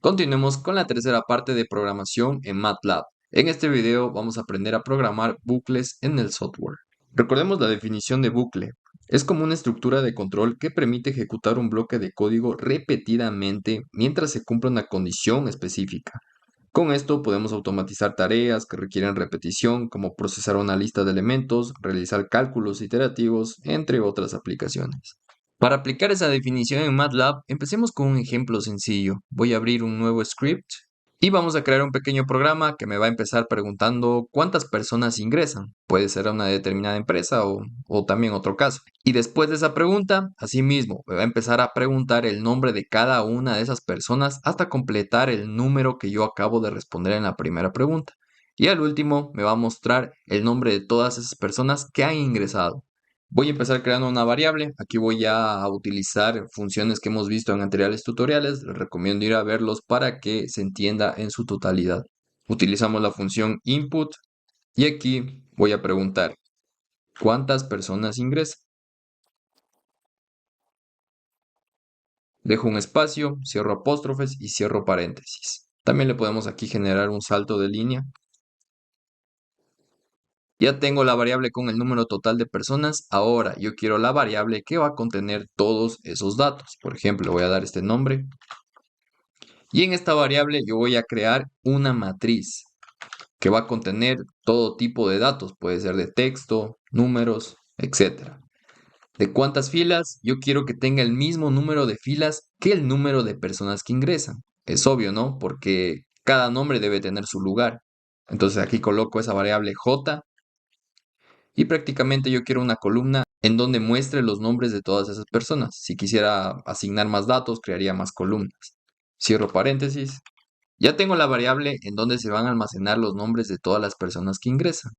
Continuemos con la tercera parte de programación en MATLAB. En este video vamos a aprender a programar bucles en el software. Recordemos la definición de bucle. Es como una estructura de control que permite ejecutar un bloque de código repetidamente mientras se cumpla una condición específica. Con esto podemos automatizar tareas que requieren repetición, como procesar una lista de elementos, realizar cálculos iterativos, entre otras aplicaciones. Para aplicar esa definición en MATLAB, empecemos con un ejemplo sencillo. Voy a abrir un nuevo script y vamos a crear un pequeño programa que me va a empezar preguntando cuántas personas ingresan. Puede ser a una determinada empresa o también otro caso. Y después de esa pregunta, asimismo, me va a empezar a preguntar el nombre de cada una de esas personas hasta completar el número que yo acabo de responder en la primera pregunta. Y al último, me va a mostrar el nombre de todas esas personas que han ingresado. Voy a empezar creando una variable. Aquí voy a utilizar funciones que hemos visto en anteriores tutoriales. Les recomiendo ir a verlos para que se entienda en su totalidad. Utilizamos la función input y aquí voy a preguntar ¿cuántas personas ingresan? Dejo un espacio, cierro apóstrofes y cierro paréntesis. También le podemos aquí generar un salto de línea. Ya tengo la variable con el número total de personas. Ahora yo quiero la variable que va a contener todos esos datos. Por ejemplo, le voy a dar este nombre. Y en esta variable yo voy a crear una matriz que va a contener todo tipo de datos. Puede ser de texto, números, etc. ¿De cuántas filas? Yo quiero que tenga el mismo número de filas que el número de personas que ingresan. Es obvio, ¿no? Porque cada nombre debe tener su lugar. Entonces aquí coloco esa variable j y prácticamente yo quiero una columna en donde muestre los nombres de todas esas personas. Si quisiera asignar más datos, crearía más columnas. Cierro paréntesis. Ya tengo la variable en donde se van a almacenar los nombres de todas las personas que ingresan.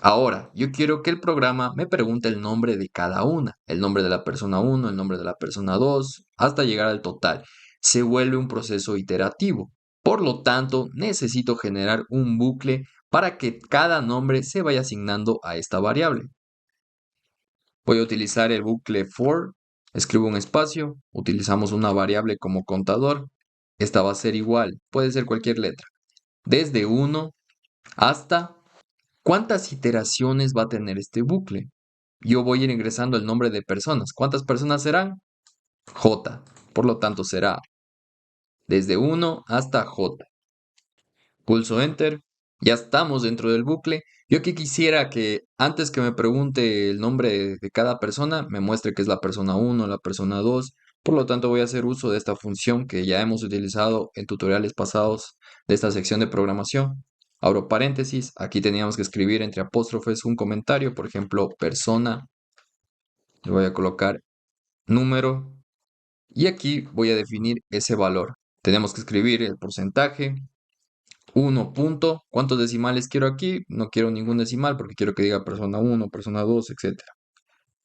Ahora, yo quiero que el programa me pregunte el nombre de cada una, el nombre de la persona 1, el nombre de la persona 2, hasta llegar al total. Se vuelve un proceso iterativo. Por lo tanto, necesito generar un bucle para que cada nombre se vaya asignando a esta variable. Voy a utilizar el bucle for, escribo un espacio, utilizamos una variable como contador. Esta va a ser igual, puede ser cualquier letra, desde 1 hasta ¿cuántas iteraciones va a tener este bucle? Yo voy a ir ingresando el nombre de personas. ¿Cuántas personas serán? J. Por lo tanto, será desde 1 hasta J. Pulso Enter. Ya estamos dentro del bucle. Yo aquí quisiera que antes que me pregunte el nombre de cada persona, me muestre que es la persona 1, la persona 2. Por lo tanto, voy a hacer uso de esta función que ya hemos utilizado en tutoriales pasados de esta sección de programación. Abro paréntesis. Aquí teníamos que escribir entre apóstrofes un comentario, por ejemplo, persona. Le voy a colocar número. Y aquí voy a definir ese valor. Tenemos que escribir el porcentaje. 1 punto, ¿cuántos decimales quiero aquí? No quiero ningún decimal porque quiero que diga persona 1, persona 2, etc.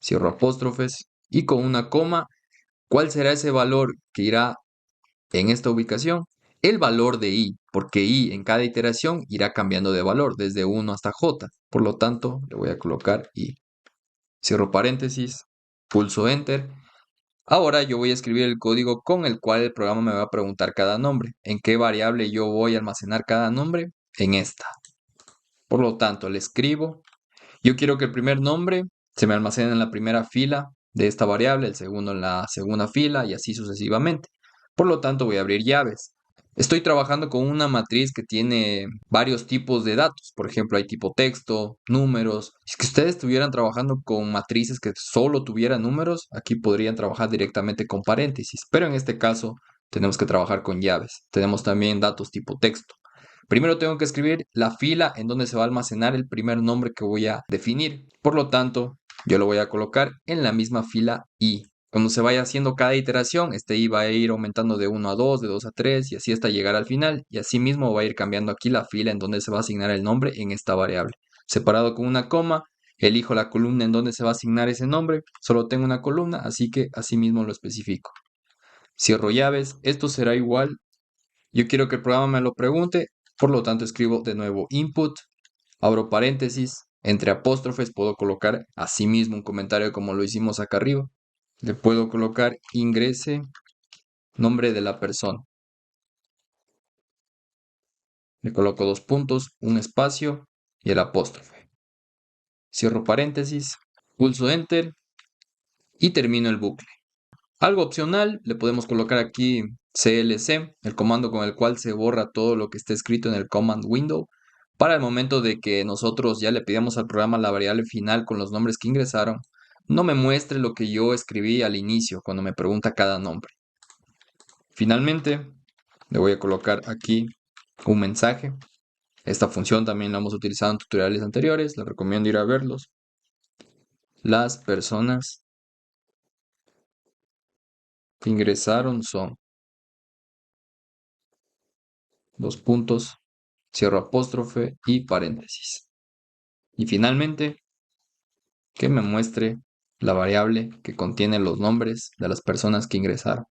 Cierro apóstrofes y con una coma, ¿cuál será ese valor que irá en esta ubicación? El valor de i, porque i en cada iteración irá cambiando de valor desde 1 hasta j. Por lo tanto, le voy a colocar i. Cierro paréntesis, pulso enter. Ahora yo voy a escribir el código con el cual el programa me va a preguntar cada nombre. ¿En qué variable yo voy a almacenar cada nombre? En esta. Por lo tanto, le escribo. Yo quiero que el primer nombre se me almacene en la primera fila de esta variable, el segundo en la segunda fila y así sucesivamente. Por lo tanto, voy a abrir llaves. Estoy trabajando con una matriz que tiene varios tipos de datos. Por ejemplo, hay tipo texto, números. Si es que ustedes estuvieran trabajando con matrices que solo tuvieran números, aquí podrían trabajar directamente con paréntesis. Pero en este caso, tenemos que trabajar con llaves. Tenemos también datos tipo texto. Primero tengo que escribir la fila en donde se va a almacenar el primer nombre que voy a definir. Por lo tanto, yo lo voy a colocar en la misma fila i. Cuando se vaya haciendo cada iteración, este i va a ir aumentando de 1 a 2, de 2 a 3 y así hasta llegar al final. Y así mismo va a ir cambiando aquí la fila en donde se va a asignar el nombre en esta variable. Separado con una coma, elijo la columna en donde se va a asignar ese nombre. Solo tengo una columna, así que así mismo lo especifico. Cierro llaves. Esto será igual. Yo quiero que el programa me lo pregunte, por lo tanto escribo de nuevo input, abro paréntesis, entre apóstrofes puedo colocar asimismo un comentario como lo hicimos acá arriba. Le puedo colocar ingrese nombre de la persona. le coloco 2 puntos, un espacio y el apóstrofe. Cierro paréntesis, pulso Enter y termino el bucle. Algo opcional, le podemos colocar aquí CLC, el comando con el cual se borra todo lo que esté escrito en el command window, para el momento de que nosotros ya le pidamos al programa la variable final con los nombres que ingresaron, no me muestre lo que yo escribí al inicio cuando me pregunta cada nombre. Finalmente, le voy a colocar aquí un mensaje. Esta función también la hemos utilizado en tutoriales anteriores, les recomiendo ir a verlos. Las personas que ingresaron son 2 puntos, cierro apóstrofe y paréntesis. Y finalmente, que me muestre la variable que contiene los nombres de las personas que ingresaron.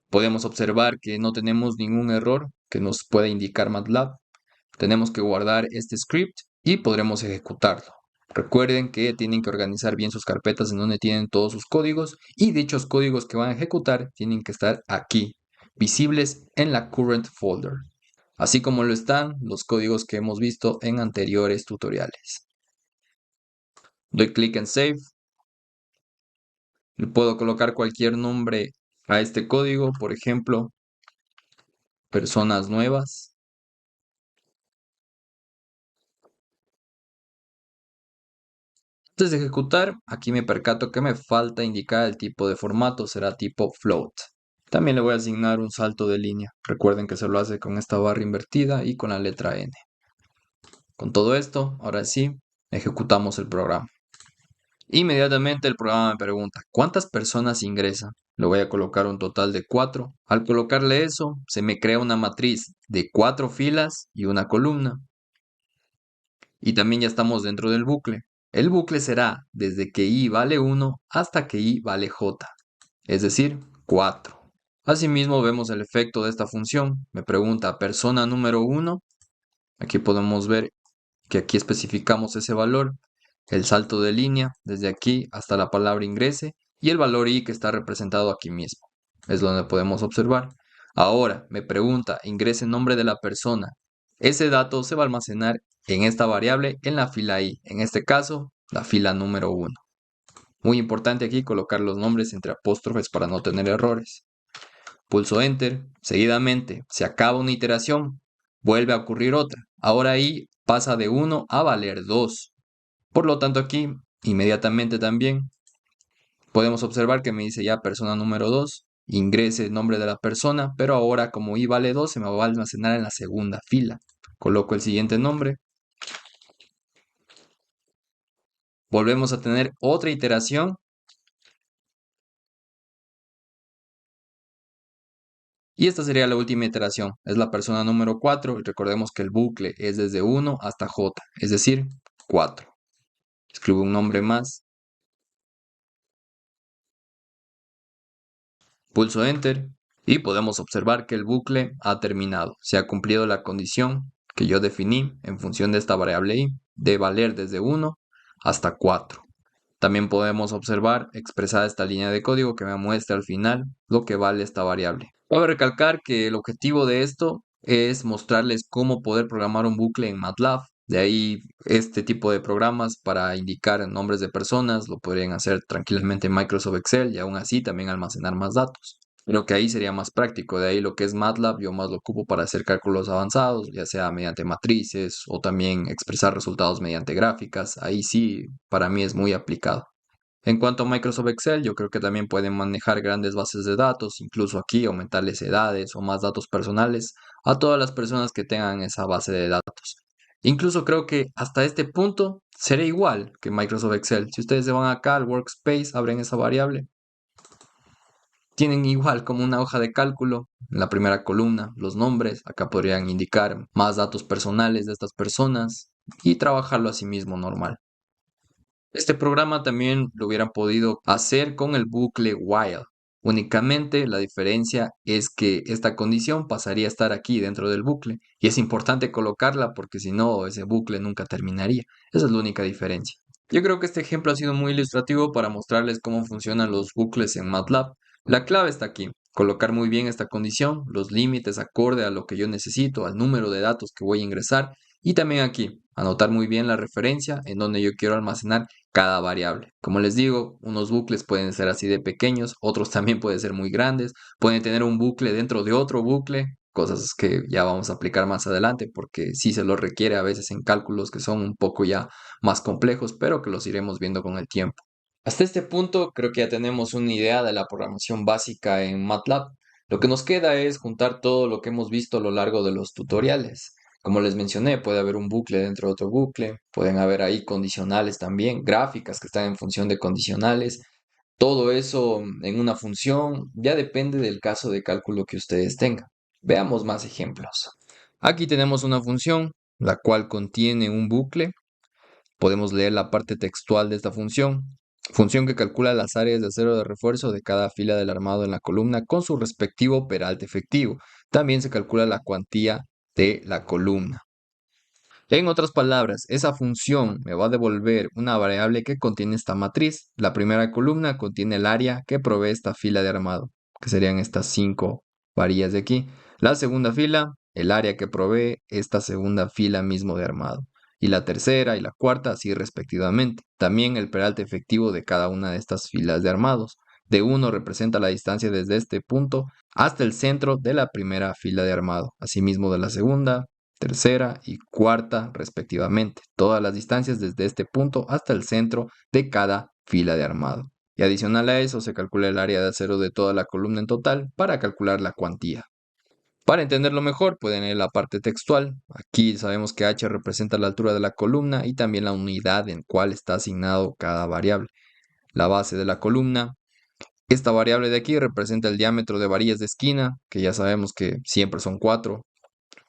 Podemos observar que no tenemos ningún error que nos pueda indicar MATLAB. Tenemos que guardar este script y podremos ejecutarlo. Recuerden que tienen que organizar bien sus carpetas en donde tienen todos sus códigos y dichos códigos que van a ejecutar tienen que estar aquí, visibles en la current folder, así como lo están los códigos que hemos visto en anteriores tutoriales. Doy clic en Save. Le puedo colocar cualquier nombre a este código, por ejemplo, personas nuevas. Antes de ejecutar, aquí me percato que me falta indicar el tipo de formato, será tipo float. También le voy a asignar un salto de línea. Recuerden que se lo hace con esta barra invertida y con la letra N. Con todo esto, ahora sí, ejecutamos el programa. Inmediatamente el programa me pregunta, ¿cuántas personas ingresan? Le voy a colocar un total de 4. Al colocarle eso, se me crea una matriz de 4 filas y una columna. Y también ya estamos dentro del bucle. El bucle será desde que i vale 1 hasta que i vale j, es decir, 4. Asimismo vemos el efecto de esta función. Me pregunta persona número 1. Aquí podemos ver que aquí especificamos ese valor, el salto de línea desde aquí hasta la palabra ingrese y el valor i que está representado aquí mismo. Es donde podemos observar. Ahora me pregunta ingrese nombre de la persona. Ese dato se va a almacenar en esta variable en la fila i, en este caso la fila número 1. Muy importante aquí colocar los nombres entre apóstrofes para no tener errores. Pulso Enter, seguidamente se acaba una iteración, vuelve a ocurrir otra. Ahora i pasa de 1 a valer 2. Por lo tanto aquí, inmediatamente también, podemos observar que me dice ya persona número 2, ingrese el nombre de la persona, pero ahora como i vale 2 se me va a almacenar en la segunda fila. Coloco el siguiente nombre. Volvemos a tener otra iteración. Y esta sería la última iteración. Es la persona número 4 y recordemos que el bucle es desde 1 hasta j, es decir, 4. Escribo un nombre más. Pulso Enter y podemos observar que el bucle ha terminado. Se ha cumplido la condición que yo definí en función de esta variable i de valer desde 1 hasta 4. También podemos observar expresada esta línea de código que me muestra al final lo que vale esta variable. Cabe recalcar que el objetivo de esto es mostrarles cómo poder programar un bucle en MATLAB. De ahí este tipo de programas para indicar nombres de personas lo podrían hacer tranquilamente en Microsoft Excel y aún así también almacenar más datos. Creo que ahí sería más práctico. De ahí lo que es MATLAB yo más lo ocupo para hacer cálculos avanzados, ya sea mediante matrices o también expresar resultados mediante gráficas. Ahí sí, para mí es muy aplicado. En cuanto a Microsoft Excel, yo creo que también pueden manejar grandes bases de datos, incluso aquí aumentarles edades o más datos personales a todas las personas que tengan esa base de datos. Incluso creo que hasta este punto será igual que Microsoft Excel. Si ustedes se van acá al Workspace, abren esa variable, tienen igual como una hoja de cálculo. En la primera columna, los nombres, acá podrían indicar más datos personales de estas personas y trabajarlo a sí mismo normal. Este programa también lo hubieran podido hacer con el bucle while. Únicamente la diferencia es que esta condición pasaría a estar aquí dentro del bucle y es importante colocarla porque si no ese bucle nunca terminaría. Esa es la única diferencia. Yo creo que este ejemplo ha sido muy ilustrativo para mostrarles cómo funcionan los bucles en MATLAB. La clave está aquí. colocar muy bien esta condición, los límites acorde a lo que yo necesito, al número de datos que voy a ingresar y también aquí, anotar muy bien la referencia en donde yo quiero almacenar cada variable. Como les digo, unos bucles pueden ser así de pequeños, otros también pueden ser muy grandes, pueden tener un bucle dentro de otro bucle, cosas que ya vamos a aplicar más adelante porque sí se lo requiere a veces en cálculos que son un poco ya más complejos, pero que los iremos viendo con el tiempo. Hasta este punto creo que ya tenemos una idea de la programación básica en MATLAB. Lo que nos queda es juntar todo lo que hemos visto a lo largo de los tutoriales. Como les mencioné, puede haber un bucle dentro de otro bucle, pueden haber ahí condicionales también, gráficas que están en función de condicionales. Todo eso en una función ya depende del caso de cálculo que ustedes tengan. Veamos más ejemplos. Aquí tenemos una función, la cual contiene un bucle. Podemos leer la parte textual de esta función que calcula las áreas de acero de refuerzo de cada fila del armado en la columna con su respectivo peralte efectivo. También se calcula la cuantía de la columna. En otras palabras, esa función me va a devolver una variable que contiene esta matriz. La primera columna contiene el área que provee esta fila de armado, que serían estas 5 varillas de aquí. La segunda fila, el área que provee esta segunda fila mismo de armado. Y la tercera y la cuarta, así respectivamente. También el peralte efectivo de cada una de estas filas de armados. De 1 representa la distancia desde este punto hasta el centro de la primera fila de armado. Asimismo de la segunda, tercera y cuarta respectivamente, todas las distancias desde este punto hasta el centro de cada fila de armado. Y adicional a eso se calcula el área de acero de toda la columna en total para calcular la cuantía. Para entenderlo mejor, pueden leer la parte textual. Aquí sabemos que h representa la altura de la columna y también la unidad en cual está asignado cada variable. La base de la columna. Esta variable de aquí representa el diámetro de varillas de esquina, que ya sabemos que siempre son 4.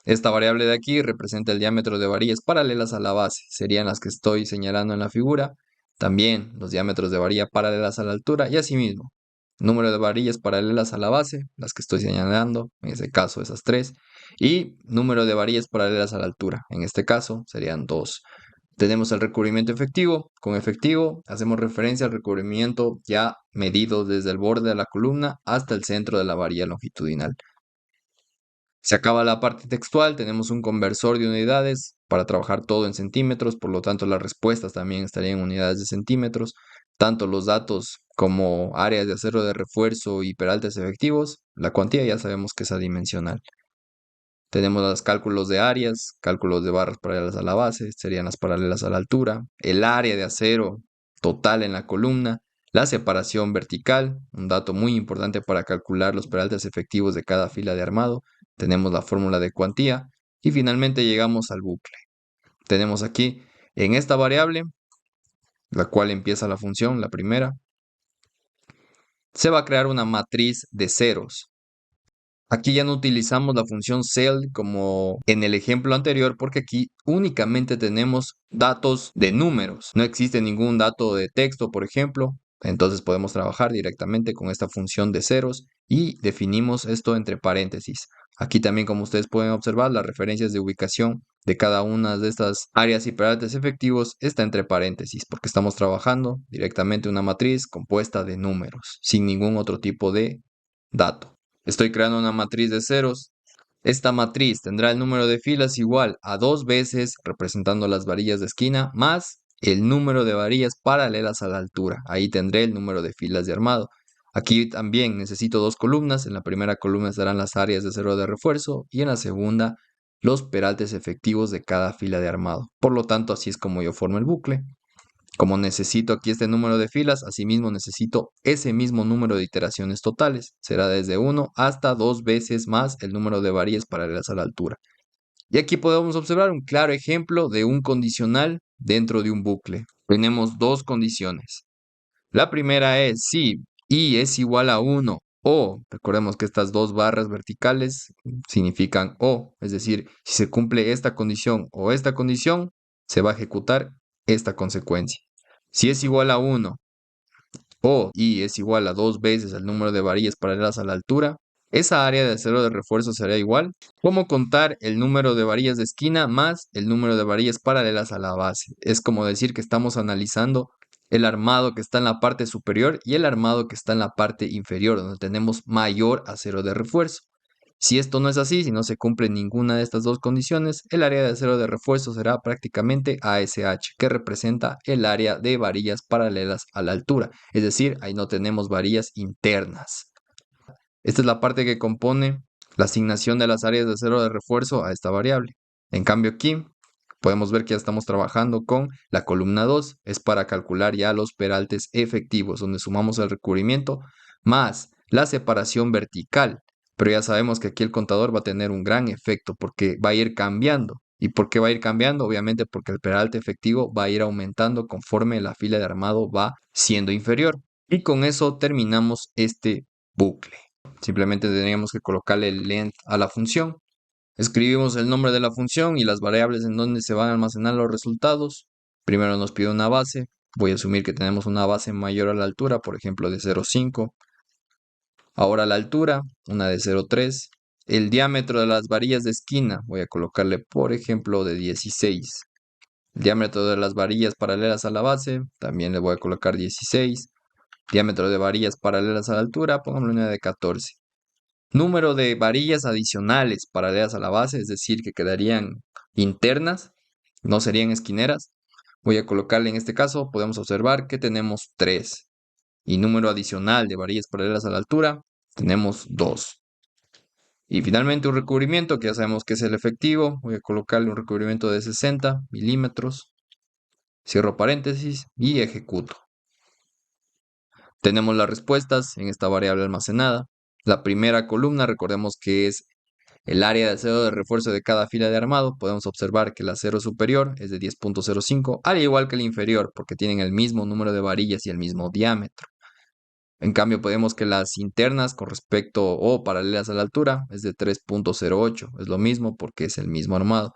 Esta variable de aquí representa el diámetro de varillas paralelas a la base, serían las que estoy señalando en la figura. También los diámetros de varilla paralelas a la altura y asimismo, número de varillas paralelas a la base, las que estoy señalando, en este caso esas 3, y número de varillas paralelas a la altura, en este caso serían 2. Tenemos el recubrimiento efectivo. Con efectivo hacemos referencia al recubrimiento ya medido desde el borde de la columna hasta el centro de la varilla longitudinal. Se acaba la parte textual, tenemos un conversor de unidades para trabajar todo en centímetros, por lo tanto las respuestas también estarían en unidades de centímetros, tanto los datos como áreas de acero de refuerzo y peraltes efectivos, la cuantía ya sabemos que es adimensional. Tenemos los cálculos de áreas, cálculos de barras paralelas a la base, serían las paralelas a la altura, el área de acero total en la columna, la separación vertical, un dato muy importante para calcular los peraltes efectivos de cada fila de armado. Tenemos la fórmula de cuantía y finalmente llegamos al bucle. Tenemos aquí en esta variable, la cual empieza la función, la primera, se va a crear una matriz de ceros. Aquí ya no utilizamos la función cell como en el ejemplo anterior porque aquí únicamente tenemos datos de números. No existe ningún dato de texto, por ejemplo. Entonces podemos trabajar directamente con esta función de ceros y definimos esto entre paréntesis. Aquí también, como ustedes pueden observar, las referencias de ubicación de cada una de estas áreas y peraltes efectivos está entre paréntesis porque estamos trabajando directamente una matriz compuesta de números sin ningún otro tipo de dato. Estoy creando una matriz de ceros. Esta matriz tendrá el número de filas igual a 2 veces representando las varillas de esquina más el número de varillas paralelas a la altura. Ahí tendré el número de filas de armado. Aquí también necesito 2 columnas. En la primera columna estarán las áreas de acero de refuerzo y en la segunda los peraltes efectivos de cada fila de armado. Por lo tanto, así es como yo formo el bucle. Como necesito aquí este número de filas, asimismo necesito ese mismo número de iteraciones totales. Será desde 1 hasta 2 veces más el número de varillas paralelas a la altura. Y aquí podemos observar un claro ejemplo de un condicional dentro de un bucle. Tenemos dos condiciones. La primera es si i es igual a 1 o, recordemos que estas dos barras verticales significan o, es decir, si se cumple esta condición o esta condición, se va a ejecutar esta consecuencia. Si es igual a 1 o i es igual a 2 veces el número de varillas paralelas a la altura, esa área de acero de refuerzo será igual como contar el número de varillas de esquina más el número de varillas paralelas a la base. Es como decir que estamos analizando el armado que está en la parte superior y el armado que está en la parte inferior, donde tenemos mayor acero de refuerzo. Si esto no es así, si no se cumple ninguna de estas dos condiciones, el área de acero de refuerzo será prácticamente ASH, que representa el área de varillas paralelas a la altura. Es decir, ahí no tenemos varillas internas. Esta es la parte que compone la asignación de las áreas de acero de refuerzo a esta variable. En cambio aquí podemos ver que ya estamos trabajando con la columna 2. Es para calcular ya los peraltes efectivos, donde sumamos el recubrimiento más la separación vertical. Pero ya sabemos que aquí el contador va a tener un gran efecto porque va a ir cambiando. ¿Y por qué va a ir cambiando? Obviamente porque el peralte efectivo va a ir aumentando conforme la fila de armado va siendo inferior. Y con eso terminamos este bucle. Simplemente tendríamos que colocarle el length a la función. Escribimos el nombre de la función y las variables en donde se van a almacenar los resultados. Primero nos pide una base. Voy a asumir que tenemos una base mayor a la altura, por ejemplo de 0,5. Ahora la altura, una de 0,3. El diámetro de las varillas de esquina, voy a colocarle por ejemplo de 16. El diámetro de las varillas paralelas a la base, también le voy a colocar 16. Diámetro de varillas paralelas a la altura, pongámosle una de 14. Número de varillas adicionales paralelas a la base, es decir, que quedarían internas, no serían esquineras. Voy a colocarle en este caso, podemos observar que tenemos 3. Y número adicional de varillas paralelas a la altura, tenemos 2. Y finalmente un recubrimiento, que ya sabemos que es el efectivo. Voy a colocarle un recubrimiento de 60 milímetros. Cierro paréntesis y ejecuto. Tenemos las respuestas en esta variable almacenada. La primera columna, recordemos que es el área de acero de refuerzo de cada fila de armado. Podemos observar que el acero superior es de 10.05, al igual que el inferior, porque tienen el mismo número de varillas y el mismo diámetro. En cambio, podemos que las internas con respecto o paralelas a la altura es de 3.08. Es lo mismo porque es el mismo armado.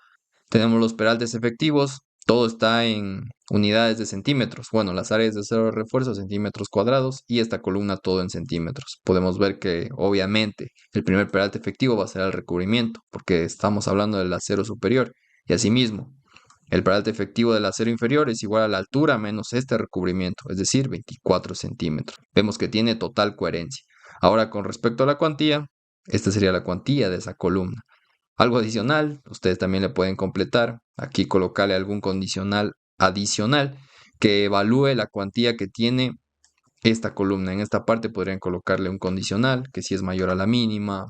Tenemos los peraltes efectivos. Todo está en unidades de centímetros. Bueno, las áreas de acero de refuerzo centímetros cuadrados y esta columna todo en centímetros. Podemos ver que obviamente el primer peralte efectivo va a ser el recubrimiento porque estamos hablando del acero superior. Y asimismo, el peralte efectivo del acero inferior es igual a la altura menos este recubrimiento, es decir, 24 centímetros. Vemos que tiene total coherencia. Ahora, con respecto a la cuantía, esta sería la cuantía de esa columna. Algo adicional, ustedes también le pueden completar. Aquí colocarle algún condicional adicional que evalúe la cuantía que tiene esta columna. En esta parte podrían colocarle un condicional que si es mayor a la mínima,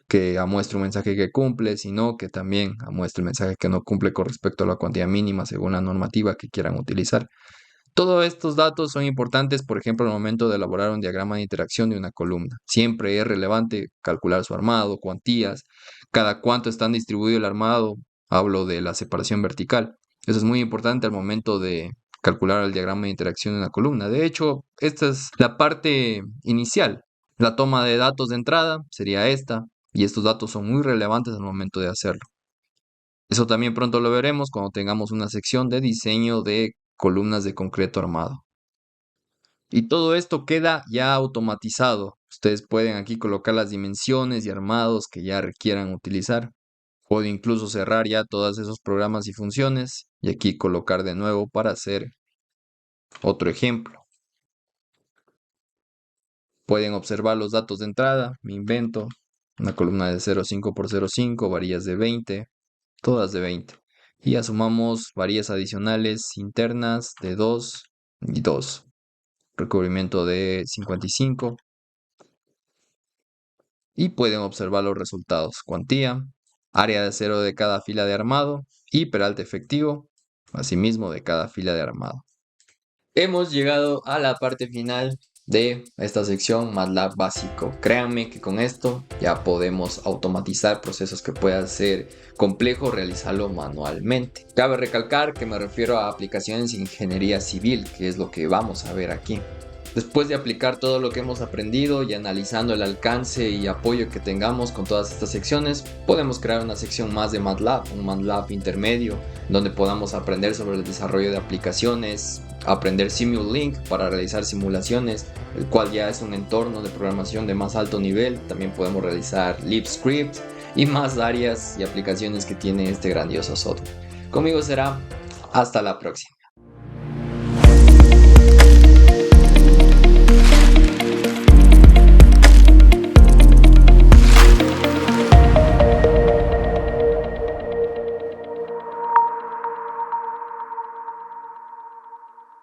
que muestre un mensaje que cumple, sino que también muestre el mensaje que no cumple con respecto a la cuantía mínima según la normativa que quieran utilizar. Todos estos datos son importantes, por ejemplo, al momento de elaborar un diagrama de interacción de una columna. Siempre es relevante calcular su armado, cuantías, cada cuánto están distribuido el armado. Hablo de la separación vertical. Eso es muy importante al momento de calcular el diagrama de interacción de una columna. De hecho, esta es la parte inicial. La toma de datos de entrada sería esta, y estos datos son muy relevantes al momento de hacerlo. Eso también pronto lo veremos cuando tengamos una sección de diseño de columnas de concreto armado. Y todo esto queda ya automatizado. Ustedes pueden aquí colocar las dimensiones y armados que ya requieran utilizar. Puedo incluso cerrar ya todos esos programas y funciones y aquí colocar de nuevo para hacer otro ejemplo. Pueden observar los datos de entrada. Me invento una columna de 0,5 por 0,5, varillas de 20, todas de 20. Y ya sumamos varillas adicionales internas de 2 y 2. Recubrimiento de 55. Y pueden observar los resultados. Cuantía, área de acero de cada fila de armado y peralte efectivo, asimismo de cada fila de armado. Hemos llegado a la parte final de esta sección MATLAB básico. Créanme que con esto ya podemos automatizar procesos que puedan ser complejos, realizarlo manualmente. Cabe recalcar que me refiero a aplicaciones de ingeniería civil, que es lo que vamos a ver aquí. Después de aplicar todo lo que hemos aprendido y analizando el alcance y apoyo que tengamos con todas estas secciones, podemos crear una sección más de MATLAB, un MATLAB intermedio, donde podamos aprender sobre el desarrollo de aplicaciones, aprender Simulink para realizar simulaciones, el cual ya es un entorno de programación de más alto nivel. También podemos realizar LibScript y más áreas y aplicaciones que tiene este grandioso software. Conmigo será hasta la próxima.